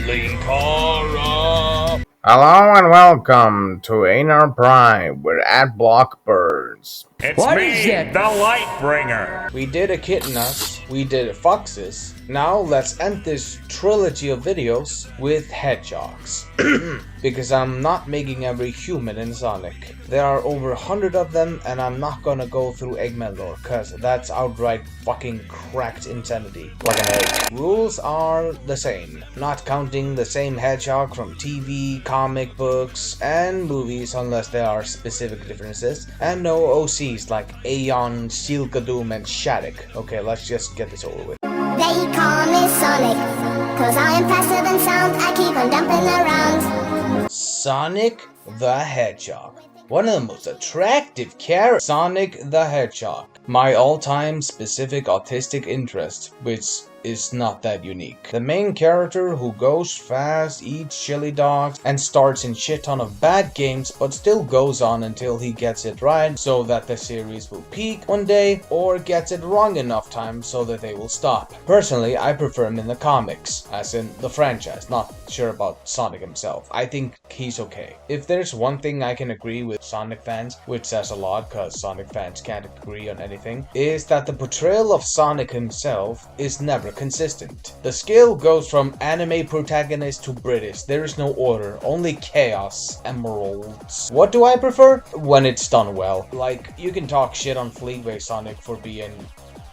Wrestling Horror. Hello and welcome to Anar Prime. We're at Blockbirds. It's What me, is it? the Lightbringer. We did a Kitnas, we did a Foxes. Now let's end this trilogy of videos with Hedgehogs. Because I'm not making every human in Sonic. There are over 100 of them and I'm not gonna go through Eggman lore, cause that's outright fucking cracked insanity. Like an egg. Rules are the same, not counting the same hedgehog from TV, comic books, and movies unless there are specific differences, and no OCs like Aeon, Silkadoom, and Shattuck. Okay, let's just get this over with. They call me Sonic, cause I am passive and sound, I keep on dumping around. Sonic the Hedgehog. One of the most attractive characters. Sonic the Hedgehog. My all-time specific autistic interest, which is not that unique. The main character who goes fast, eats chili dogs, and starts in shit ton of bad games, but still goes on until he gets it right so that the series will peak one day, or gets it wrong enough times so that they will stop. Personally, I prefer him in the comics, as in the franchise, not sure about Sonic himself. I think he's okay. If there's one thing I can agree with Sonic fans, which says a lot cause Sonic fans can't agree on anything, is that the portrayal of Sonic himself is never consistent. The scale goes from anime protagonist to British. There is no order, only chaos, emeralds. What do I prefer? When it's done well. Like, you can talk shit on Fleetway Sonic for being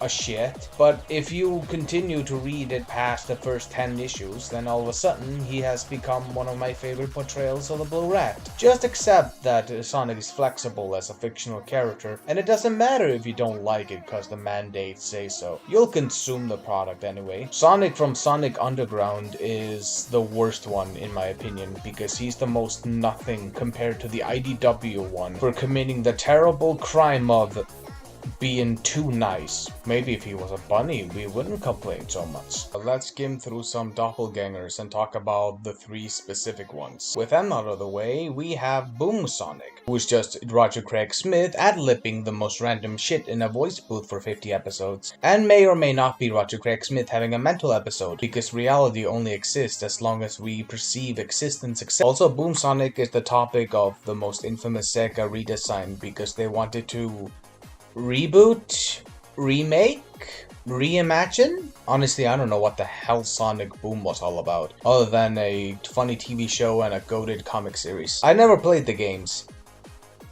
a shit, but if you continue to read it past the first 10 issues, then all of a sudden he has become one of my favorite portrayals of the Blue Rat. Just accept that Sonic is flexible as a fictional character, and it doesn't matter if you don't like it cause the mandates say so. You'll consume the product anyway. Sonic from Sonic Underground is the worst one in my opinion, because he's the most nothing compared to the IDW one for committing the terrible crime of being too nice. Maybe if he was a bunny, we wouldn't complain so much. But let's skim through some doppelgangers and talk about the three specific ones. With them out of the way, we have Boom Sonic, who's just Roger Craig Smith ad-libbing the most random shit in a voice booth for 50 episodes. And may or may not be Roger Craig Smith having a mental episode, because reality only exists as long as we perceive existence. Also, Boom Sonic is the topic of the most infamous Sega redesign, because they wanted to reboot, remake, reimagine? Honestly, I don't know what the hell Sonic Boom was all about, other than a funny TV show and a goated comic series. I never played the games.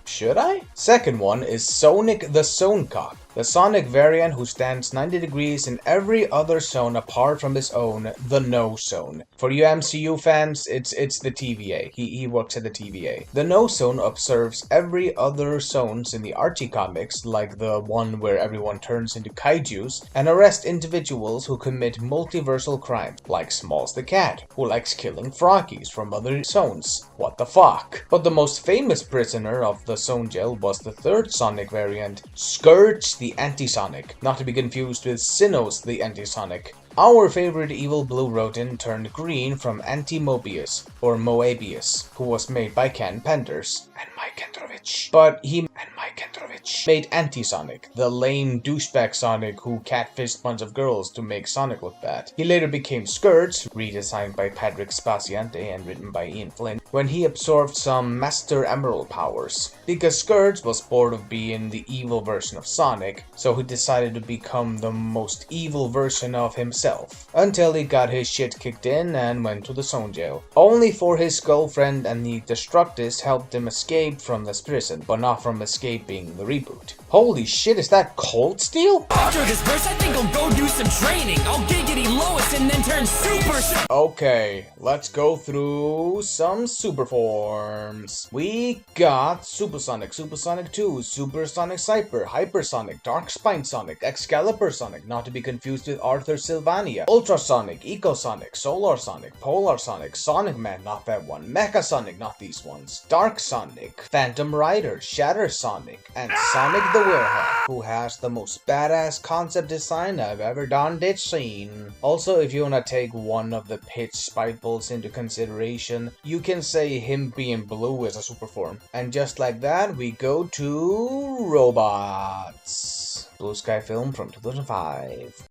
Should I? Second one is Sonic the Zonecock, the Sonic variant who stands 90 degrees in every other zone apart from his own, the No Zone. For you MCU fans, it's the TVA. He works at the TVA. The No Zone observes every other zones in the Archie comics, like the one where everyone turns into kaijus, and arrests individuals who commit multiversal crimes, like Smalls the Cat, who likes killing froggies from other zones. What the fuck? But the most famous prisoner of the Zone Jail was the third Sonic variant, Scourge the Anti-Sonic, not to be confused with Sinnoh the Anti-Sonic. Our favorite evil blue rodent turned green from Anti-Mobius, or Moebius, who was made by Ken Penders and Mike Kendrovich. But he made Anti-Sonic, the lame douchebag Sonic who catfished a bunch of girls to make Sonic look bad. He later became Scourge, redesigned by Patrick Spaciante and written by Ian Flynn, when he absorbed some Master Emerald powers. Because Scourge was bored of being the evil version of Sonic, so he decided to become the most evil version of himself, until he got his shit kicked in and went to the Zone Jail. Only for his girlfriend and the Destructist helped him escape from this prison, but not from escaping the reboot. Holy shit, is that Cold Steel? After this verse, I think I'll go do some training. I'll giggity Lois and then turn super. Okay, let's go through some super forms. We got Supersonic, Supersonic 2, Supersonic Cyper, Hypersonic, Dark Spine Sonic, Excalibur Sonic, not to be confused with Arthur Sylvania, Ultrasonic, Ecosonic, Solar Sonic, Polar Sonic, Sonic Man, not that one, Mecha Sonic, not these ones, Dark Sonic, Phantom Rider, Shatter Sonic, and Sonic the Werewolf, who has the most badass concept design I've ever done seen. Also, if you wanna take one of the pitch spike bolts into consideration, you can say him being blue is a super form. And just like that, we go to robots. Blue Sky film from 2005.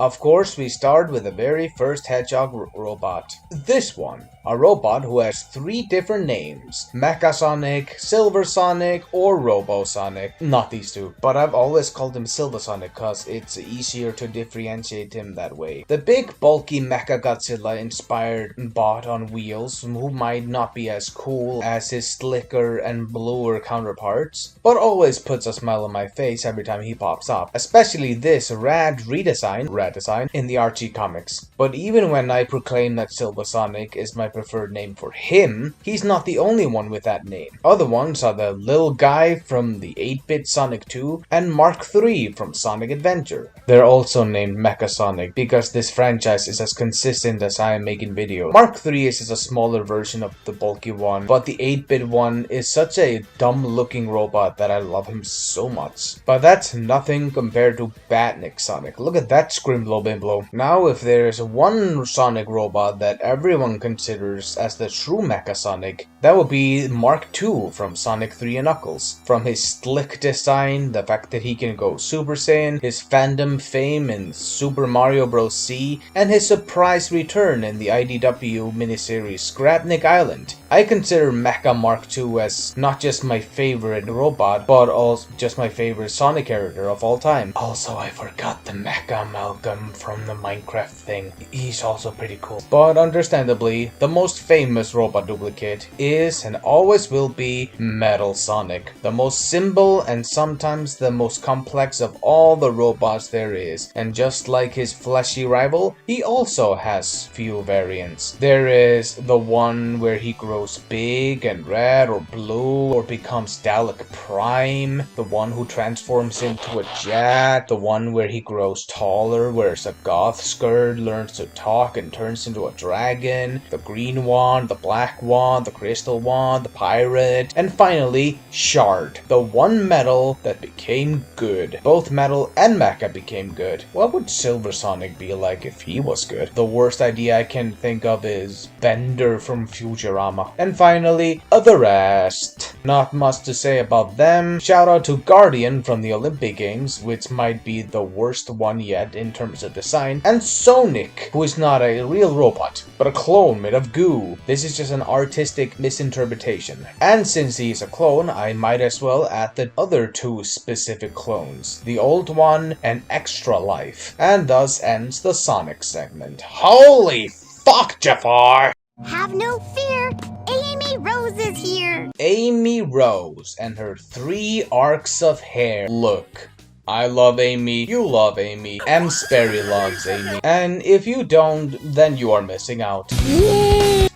Of course, we start with the very first Hedgehog robot. This one. A robot who has 3 different names. Mecha Sonic, Silver Sonic, or Robo Sonic. Not these two, but I've always called him Silver Sonic cause it's easier to differentiate him that way. The big bulky Mecha Godzilla inspired bot on wheels who might not be as cool as his slicker and bluer counterparts, but always puts a smile on my face every time he pops up. Especially this rad redesign in the Archie comics. But even when I proclaim that Silver Sonic is my preferred name for him, he's not the only one with that name. Other ones are the little guy from the 8-bit Sonic 2 and Mark III from Sonic Adventure. They're also named Mecha Sonic because this franchise is as consistent as I am making videos. Mark III is just a smaller version of the bulky one, but the 8-bit one is such a dumb looking robot that I love him so much. But that's nothing compared to Batnik Sonic. Look at that Scrimblow Bimblow. Now if there's one Sonic robot that everyone considers as the true Mecha Sonic, that would be Mark II from Sonic 3 and Knuckles. From his slick design, the fact that he can go Super Saiyan, his fandom fame in Super Mario Bros. C, and his surprise return in the IDW miniseries Scrapnik Island. I consider Mecha Mark II as not just my favorite robot, but also just my favorite Sonic character of all time. Also, I forgot the Mecha Amalgam from the Minecraft thing. He's also pretty cool. But understandably, the most famous robot duplicate is and always will be Metal Sonic. The most simple and sometimes the most complex of all the robots there is. And just like his fleshy rival, he also has few variants. There is the one where he grows big and red or blue or becomes Dalek Prime, the one who transforms into a jet, the one where he grows taller, wears a goth skirt, learns to talk and turns into a dragon, the green one, the black one, the crystal one, the pirate, and finally, Shard, the one metal that became good. Both Metal and Mecha became good. What would Silver Sonic be like if he was good? The worst idea I can think of is Bender from Futurama. And finally, the rest. Not much to say about them. Shout out to Guardian from the Olympic Games, which might be the worst one yet in terms of design, and Sonic, who is not a real robot, but a clone made of goo. This is just an artistic misinterpretation. And since he is a clone, I might as well add the other 2 specific clones, the old one and Extra Life. And thus ends the Sonic segment. Holy fuck, Jafar! Have no fear, Amy Rose is here. Amy Rose and her 3 arcs of hair. Look. I love Amy, you love Amy, M. Sperry loves Amy, and if you don't, then you are missing out.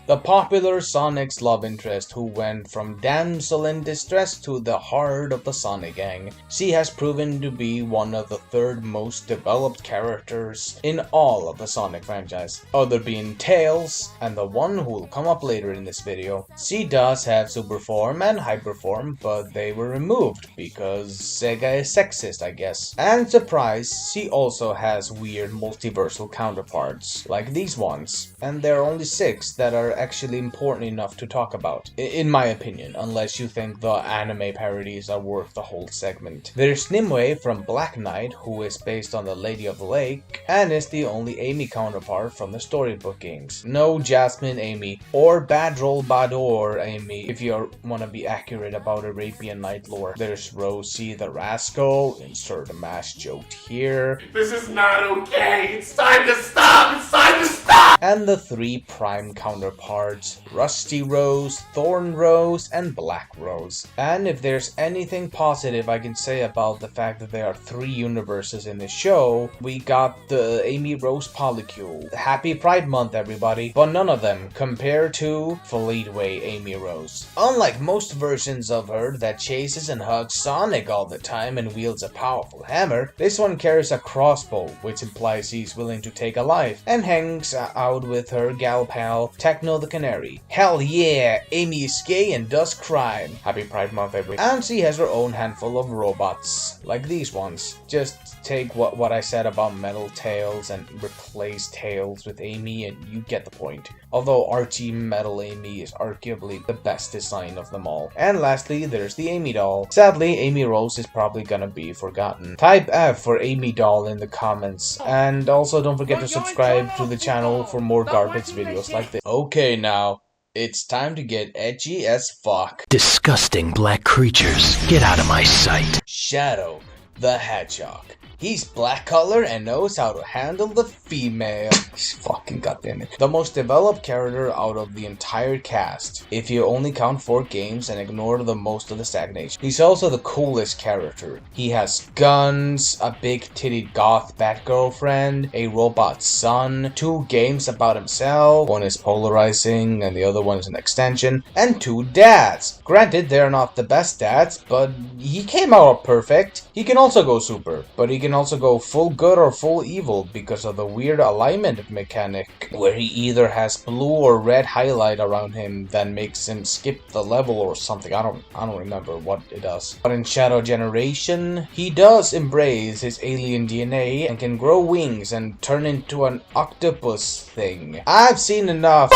The popular Sonic's love interest who went from damsel in distress to the heart of the Sonic gang. She has proven to be one of the 3rd most developed characters in all of the Sonic franchise, other being Tails, and the one who will come up later in this video. She does have Super Form and Hyper Form, but they were removed because Sega is sexist, I guess. And surprise, she also has weird multiversal counterparts, like these ones. And there are only 6 that are actually important enough to talk about, in my opinion, unless you think the anime parodies are worth the whole segment. There's Nimue from Black Knight, who is based on the Lady of the Lake, and is the only Amy counterpart from the storybook games. No Jasmine Amy, or Badrol Bador Amy, if you want to be accurate about Arabian Night lore. There's Rosie the Rascal, insert a mass joke here. This is not okay. It's time to stop. It's time to stop. And the 3 prime counterparts, Rusty Rose, Thorn Rose, and Black Rose. And if there's anything positive I can say about the fact that there are 3 universes in this show, we got the Amy Rose Polycule. Happy Pride Month, everybody. But none of them compare to Fleetway Amy Rose. Unlike most versions of her that chases and hugs Sonic all the time and wields a powerful hammer, this one carries a crossbow, which implies he's willing to take a life, and hangs out with her gal pal, Techno the Canary. Hell yeah, Amy is gay and does crime. Happy Pride Month, everybody. And she has her own handful of robots, like these ones. Just take what I said about Metal Tails and replace Tails with Amy and you get the point. although Archie Metal Amy is arguably the best design of them all. And lastly, there's the Amy doll. Sadly, Amy Rose is probably gonna be forgotten. Type F for Amy doll in the comments, and also don't forget to subscribe to the channel for more garbage videos like this. Okay now, it's time to get edgy as fuck. Disgusting black creatures, get out of my sight. Shadow the Hedgehog. He's black color and knows how to handle the female. Fucking goddammit. The most developed character out of the entire cast, if you only count 4 games and ignore the most of the stagnation. He's also the coolest character. He has guns, a big titted goth Batgirlfriend, a robot son, 2 games about himself, one is polarizing and the other one is an extension, and 2 dads. Granted, they're not the best dads, but he came out perfect. He can also go super, but he can also go full good or full evil because of the weird alignment mechanic where he either has blue or red highlight around him that makes him skip the level or something. I don't remember what it does. But in Shadow Generation, he does embrace his alien DNA and can grow wings and turn into an octopus thing. I've seen enough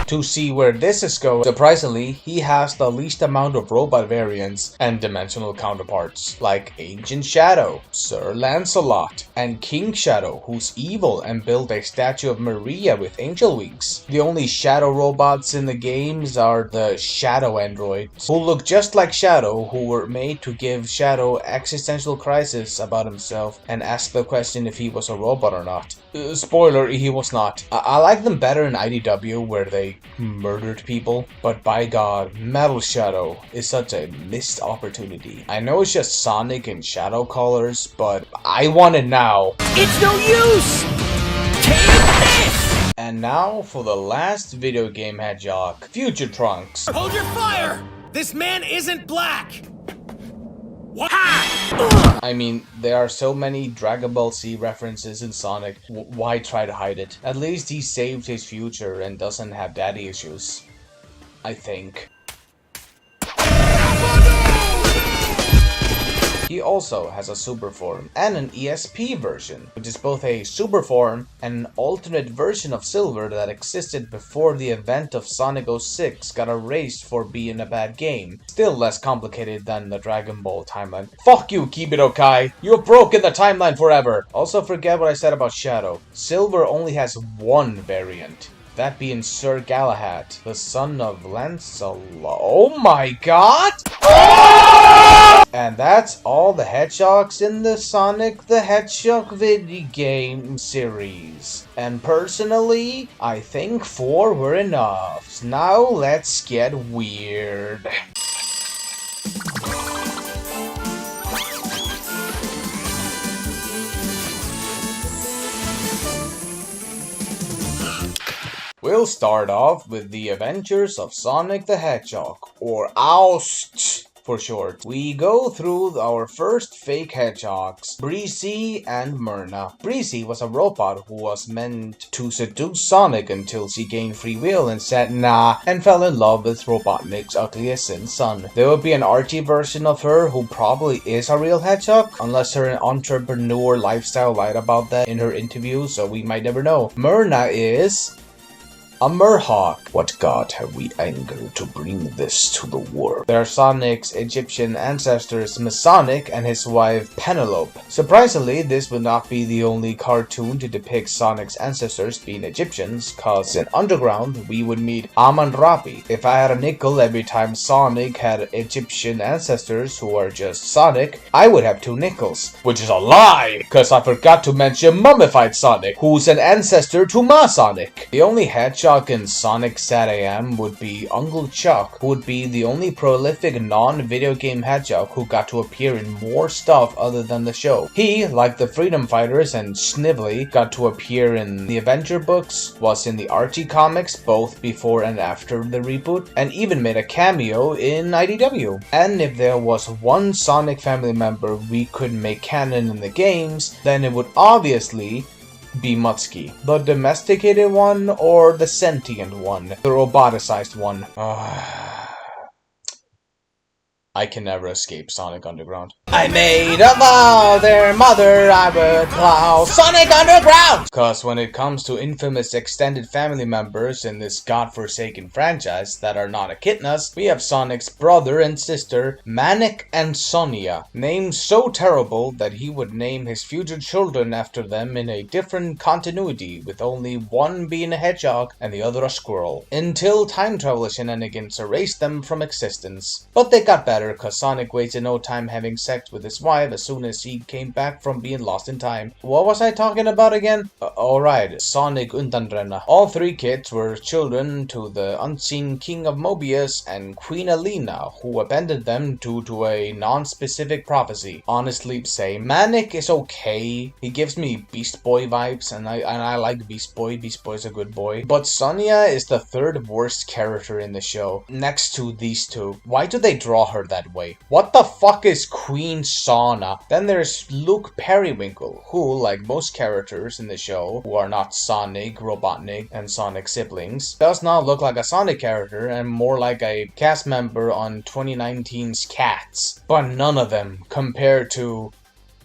to see where this is going. Surprisingly, he has the least amount of robot variants and dimensional counterparts, like Ancient Shadow, Sir Lancelot, and King Shadow, who's evil and built a statue of Maria with angel wings. The only Shadow robots in the games are the Shadow androids, who look just like Shadow, who were made to give Shadow existential crisis about himself and ask the question if he was a robot or not. Spoiler, he was not. I like them better in IDW where they murdered people, but by god, Metal Shadow is such a missed opportunity. I know it's just Sonic and Shadow colors, but I want it now. It's no use! Take this! And now for the last video game Hedgehog, Future Trunks. Hold your fire! This man isn't black! What? I mean, there are so many Dragon Ball Z references in Sonic, why try to hide it? At least he saved his future and doesn't have daddy issues. I think. He also has a super form and an ESP version, which is both a super form and an alternate version of Silver that existed before the event of Sonic 06 got erased for being a bad game. Still less complicated than the Dragon Ball timeline. Fuck you, Kibido Kai! You have broken the timeline forever! Also forget what I said about Shadow. Silver only has 1 variant. That being Sir Galahad, the son of Lancelot. Oh my god! And that's all the Hedgehogs in the Sonic the Hedgehog video game series. And personally, I think 4 were enough. Now let's get weird. We'll start off with the Adventures of Sonic the Hedgehog, or OUST for short. We go through our first fake hedgehogs, Breezy and Myrna. Breezy was a robot who was meant to seduce Sonic until she gained free will and said nah and fell in love with Robotnik's ugliest son. There will be an Archie version of her who probably is a real hedgehog, unless her entrepreneur lifestyle lied about that in her interview, so we might never know. Myrna is a Merhawk. What god have we angered to bring this to the world? There are Sonic's Egyptian ancestors Masonic and his wife Penelope. Surprisingly, this would not be the only cartoon to depict Sonic's ancestors being Egyptians, cause in Underground we would meet Amun-Rapi. If I had a nickel every time Sonic had Egyptian ancestors who are just Sonic, I would have 2 nickels. Which is a lie, cause I forgot to mention Mummified Sonic, who's an ancestor to my Sonic. The only hedgehog in Sonic Sat AM would be Uncle Chuck, who would be the only prolific non-video game hedgehog who got to appear in more stuff other than the show. He, like the Freedom Fighters and Snively, got to appear in the Adventure books, was in the Archie comics both before and after the reboot, and even made a cameo in IDW. And if there was one Sonic family member we could make canon in the games, then it would obviously be Mutski. The domesticated one or the sentient one? The roboticized one? I can never escape Sonic Underground. I made a vow, their mother I would plow Sonic Underground! Cause when it comes to infamous extended family members in this godforsaken franchise that are not echidnas, we have Sonic's brother and sister, Manic and Sonia. Names so terrible that he would name his future children after them in a different continuity, with only one being a hedgehog and the other a squirrel, until time travel shenanigans erased them from existence. But they got better cause Sonic wasted no time having sex with his wife as soon as he came back from being lost in time. What was I talking about again? Alright, Sonic Undanrenna. All three kids were children to the unseen King of Mobius and Queen Alina, who abandoned them due to a non-specific prophecy. Honestly, say Manic is okay. He gives me Beast Boy vibes, and I like Beast Boy. Beast Boy's a good boy. But Sonia is the third worst character in the show, next to these two. Why do they draw her that way? What the fuck is Queen Sauna? Then there's Luke Periwinkle, who, like most characters in the show, who are not Sonic, Robotnik, and Sonic siblings, does not look like a Sonic character and more like a cast member on 2019's Cats. But none of them compared to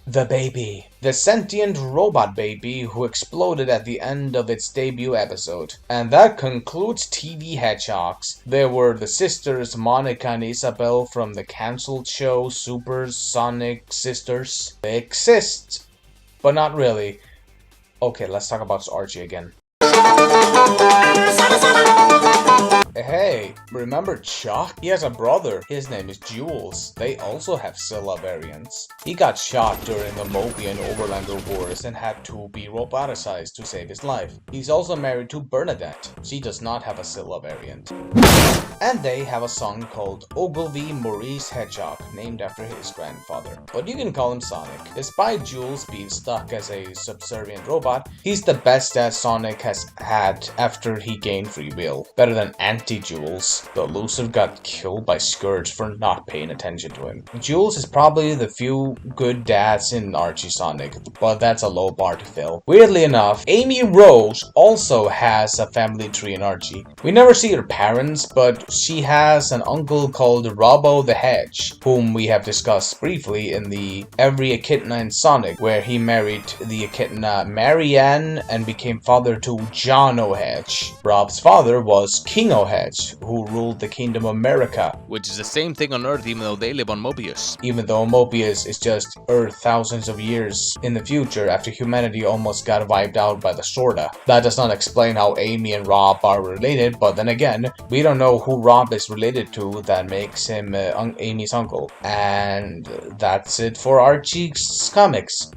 the baby. The sentient robot baby who exploded at the end of its debut episode. And that concludes TV Hedgehogs. There were the sisters Monica and Isabel from the cancelled show Super Sonic Sisters. They exist, but not really. Okay, let's talk about Archie again. Hey, remember Chuck? He has a brother. His name is Jules. They also have Scylla variants. He got shot during the Mobian Overlander Wars and had to be roboticized to save his life. He's also married to Bernadette. She does not have a Scylla variant. And they have a son called Ogilvy Maurice Hedgehog, named after his grandfather. But you can call him Sonic. Despite Jules being stuck as a subservient robot, he's the best that Sonic has had after he gained free will. Better than Anti-Jules. The loser got killed by Scourge for not paying attention to him. Jules is probably the few good dads in Archie Sonic, but that's a low bar to fill. Weirdly enough, Amy Rose also has a family tree in Archie. We never see her parents, but she has an uncle called Robbo the Hedge, whom we have discussed briefly in the Every Echidna in Sonic, where he married the echidna Marianne and became father to John O'Hedge. Rob's father was King O'Hedge, who ruled the Kingdom of America. Which is the same thing on Earth even though they live on Mobius. Even though Mobius is just Earth thousands of years in the future after humanity almost got wiped out by the Sorta. That does not explain how Amy and Rob are related, but then again, we don't know who Rob is related to that makes him Amy's uncle. And that's it for Archie's comics.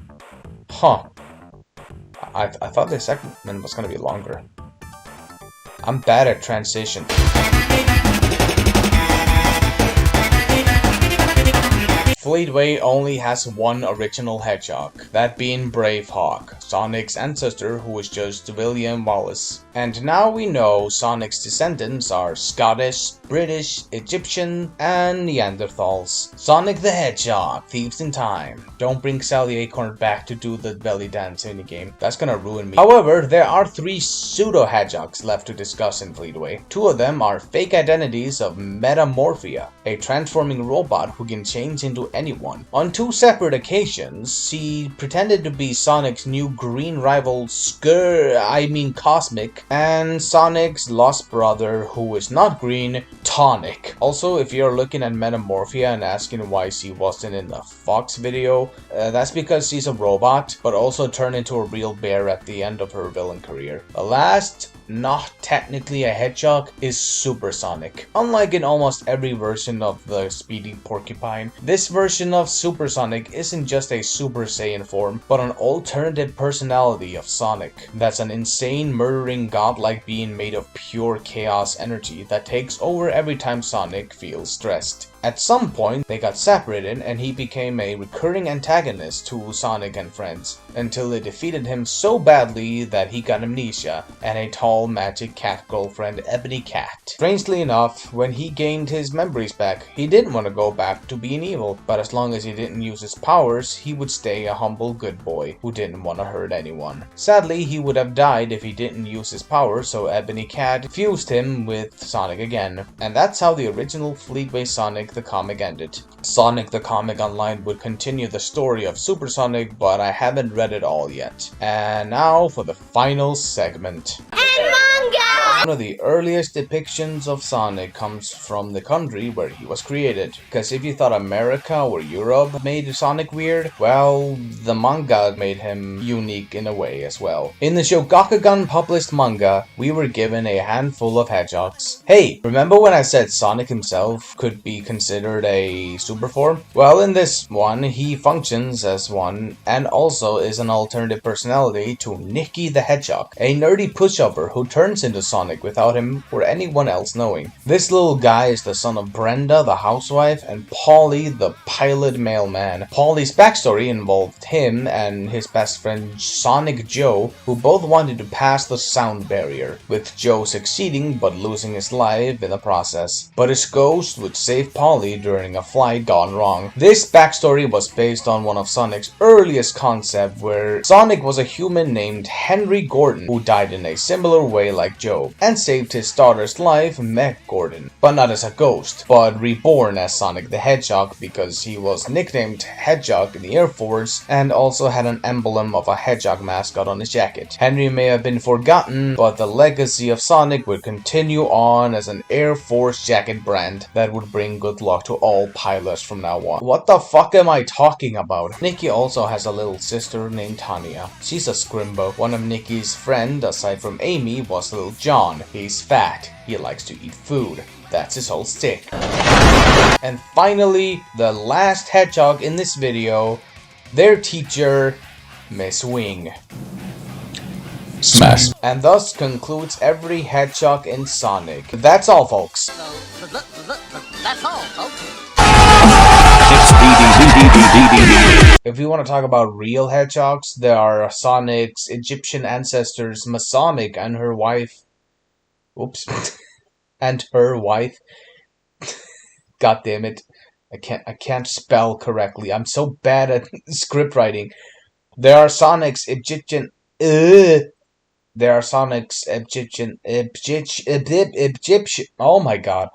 Huh. I thought this segment was gonna be longer. I'm bad at transition. Fleetway only has one original hedgehog, that being Bravehawk, Sonic's ancestor who was just William Wallace. And now we know Sonic's descendants are Scottish, British, Egyptian, and Neanderthals. Sonic the Hedgehog, Thieves in Time. Don't bring Sally Acorn back to do the belly dance minigame. That's gonna ruin me. However, there are 3 pseudo-hedgehogs left to discuss in Fleetway. 2 of them are fake identities of Metamorphia, a transforming robot who can change into anyone. On 2 separate occasions, she pretended to be Sonic's new green rival Cosmic, and Sonic's lost brother who is not green, Tonic. Also, if you're looking at Metamorphia and asking why she wasn't in the Fox video, that's because she's a robot, but also turned into a real bear at the end of her villain career. The last, not technically a hedgehog, is Supersonic. Unlike in almost every version of the Speedy Porcupine, this version of Supersonic isn't just a Super Saiyan form, but an alternative personality of Sonic. That's an insane, murdering, godlike being made of pure chaos energy that takes over every time Sonic feels stressed. At some point, they got separated and he became a recurring antagonist to Sonic and friends, until they defeated him so badly that he got amnesia, and a tall all-magic cat girlfriend Ebony Cat. Strangely enough, when he gained his memories back, he didn't want to go back to being evil, but as long as he didn't use his powers, he would stay a humble good boy who didn't want to hurt anyone. Sadly, he would have died if he didn't use his powers, so Ebony Cat fused him with Sonic again. And that's how the original Fleetway Sonic the comic ended. Sonic the Comic Online would continue the story of Super Sonic, but I haven't read it all yet. And now for the final segment. One of the earliest depictions of Sonic comes from the country where he was created. Because if you thought America or Europe made Sonic weird, well, the manga made him unique in a way as well. In the Shogakukan published manga, we were given a handful of hedgehogs. Hey, remember when I said Sonic himself could be considered a super form? Well, in this one, he functions as one and also is an alternative personality to Nicky the Hedgehog, a nerdy pushover who turns into Sonic without him or anyone else knowing. This little guy is the son of Brenda, the housewife, and Polly, the pilot mailman. Polly's backstory involved him and his best friend Sonic Joe, who both wanted to pass the sound barrier, with Joe succeeding but losing his life in the process. But his ghost would save Polly during a flight gone wrong. This backstory was based on one of Sonic's earliest concepts, where Sonic was a human named Henry Gordon who died in a similar way like Joe, and saved his daughter's life, Meg Gordon, but not as a ghost, but reborn as Sonic the Hedgehog because he was nicknamed Hedgehog in the Air Force and also had an emblem of a hedgehog mascot on his jacket. Henry may have been forgotten, but the legacy of Sonic would continue on as an Air Force jacket brand that would bring good luck to all pilots from now on. What the fuck am I talking about? Nikki also has a little sister named Tanya. She's a scrimbo. One of Nikki's friend, aside from Amy, was little John. He's fat. He likes to eat food. That's his whole stick. And finally, the last hedgehog in this video, their teacher, Miss Wing. Smash. And thus concludes every hedgehog in Sonic. That's all, folks. That's all, folks. If we want to talk about real hedgehogs, there are Sonic's Egyptian ancestors, Masonic, and her wife. Oops. And her wife. God damn it. I can't spell correctly. I'm so bad at script writing. There are Sonic's Egyptian. There are Sonic's Egyptian. Oh my god.